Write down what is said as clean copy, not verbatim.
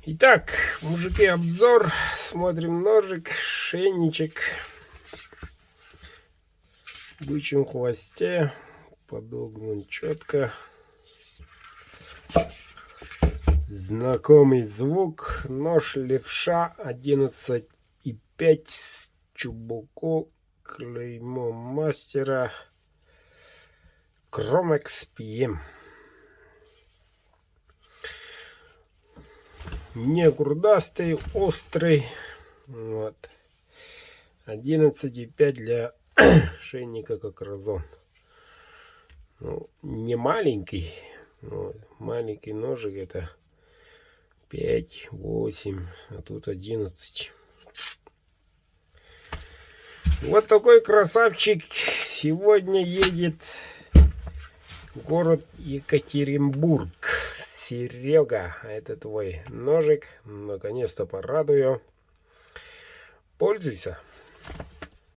Итак, мужики, обзор. Смотрим ножик, шейничек. В бычьем хвосте. Подогнан четко. Знакомый звук. Нож левша 11,5 с чубуку. Клеймо мастера. Кромекс PM. Не грудастый, острый. Вот. 11,5 для шейника, как разон. Ну, не маленький. Вот. Маленький ножик это 5-8, а тут 11. Вот такой красавчик сегодня едет в город Екатеринбург. Серега, это твой ножик. Наконец-то порадую. Пользуйся.